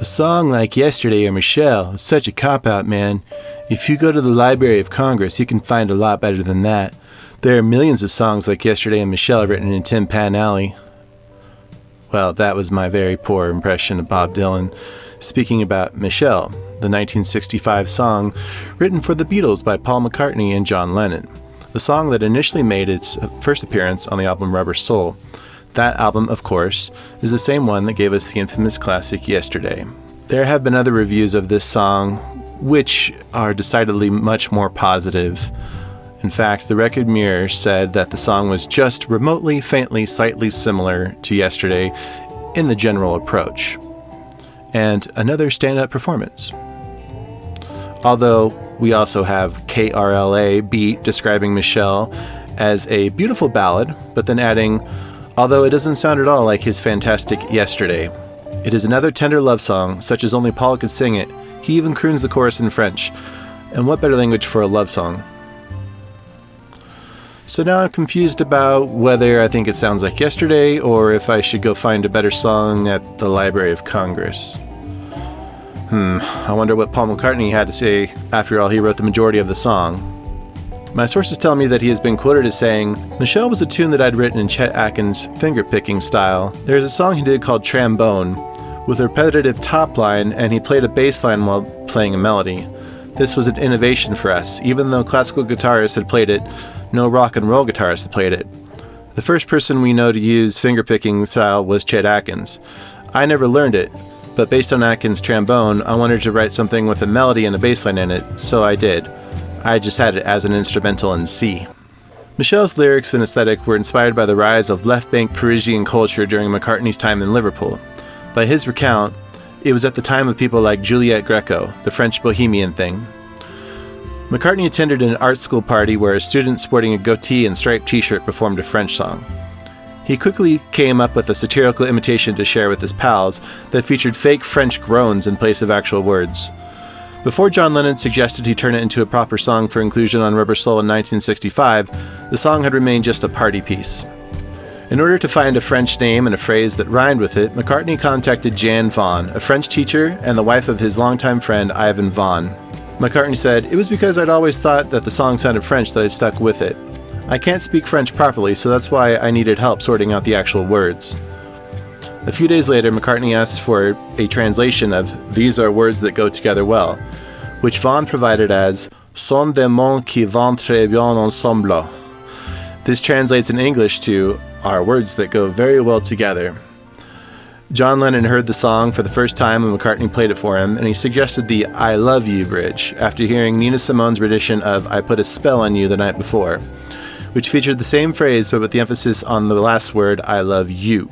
A song like Yesterday or Michelle is such a cop-out, man. If you go to the Library of Congress, you can find a lot better than that. There are millions of songs like Yesterday and Michelle written in Tin Pan Alley. Well, that was my very poor impression of Bob Dylan. Speaking about Michelle, the 1965 song written for the Beatles by Paul McCartney and John Lennon. The song that initially made its first appearance on the album Rubber Soul. That album, of course, is the same one that gave us the infamous classic Yesterday. There have been other reviews of this song, which are decidedly much more positive. In fact, the Record Mirror said that the song was just remotely, faintly, slightly similar to Yesterday in the general approach. And another stand-up performance. Although we also have KRLA Beat describing Michelle as a beautiful ballad, but then adding, although it doesn't sound at all like his fantastic Yesterday. It is another tender love song, such as only Paul could sing it. He even croons the chorus in French. And what better language for a love song? So now I'm confused about whether I think it sounds like Yesterday or if I should go find a better song at the Library of Congress. I wonder what Paul McCartney had to say. After all, he wrote the majority of the song. My sources tell me that he has been quoted as saying, Michelle was a tune that I'd written in Chet Atkins' finger-picking style. There's a song he did called Trombone, with a repetitive top line, and he played a bass line while playing a melody. This was an innovation for us. Even though classical guitarists had played it, no rock and roll guitarist had played it. The first person we know to use finger-picking style was Chet Atkins. I never learned it, but based on Atkins' Trombone, I wanted to write something with a melody and a bass line in it, so I did. I just had it as an instrumental in C. Michelle's lyrics and aesthetic were inspired by the rise of left-bank Parisian culture during McCartney's time in Liverpool. By his recount, it was at the time of people like Juliette Greco, the French bohemian thing. McCartney attended an art school party where a student sporting a goatee and striped t-shirt performed a French song. He quickly came up with a satirical imitation to share with his pals that featured fake French groans in place of actual words. Before John Lennon suggested he turn it into a proper song for inclusion on Rubber Soul in 1965, the song had remained just a party piece. In order to find a French name and a phrase that rhymed with it, McCartney contacted Jan Vaughan, a French teacher and the wife of his longtime friend Ivan Vaughan. McCartney said, "It was because I'd always thought that the song sounded French that I stuck with it. I can't speak French properly, so that's why I needed help sorting out the actual words." A few days later, McCartney asked for a translation of "These are words that go together well," which Vaughan provided as "sont des mots qui vont très bien ensemble." This translates in English to "are words that go very well together." John Lennon heard the song for the first time when McCartney played it for him, and he suggested the "I Love You" bridge after hearing Nina Simone's rendition of "I Put a Spell on You" the night before, which featured the same phrase but with the emphasis on the last word, "I love you."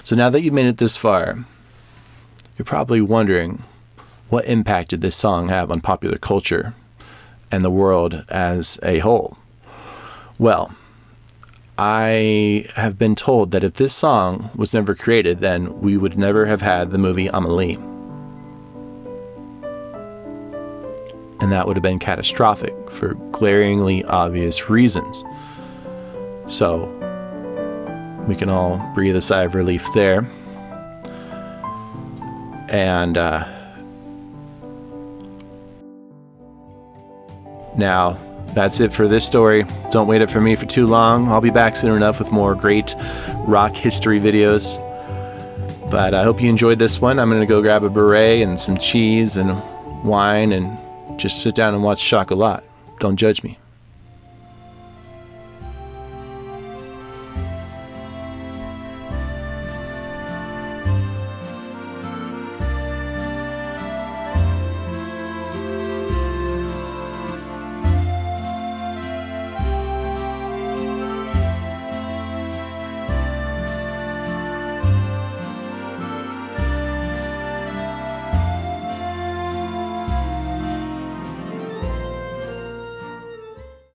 So now that you've made it this far, you're probably wondering, what impact did this song have on popular culture and the world as a whole? Well, I have been told that if this song was never created, then we would never have had the movie Amélie. And that would have been catastrophic for glaringly obvious reasons. So we can all breathe a sigh of relief there. And now that's it for this story. Don't wait up for me for too long. I'll be back soon enough with more great rock history videos. But I hope you enjoyed this one. I'm going to go grab a beret and some cheese and wine and just sit down and watch Chocolat. Don't judge me.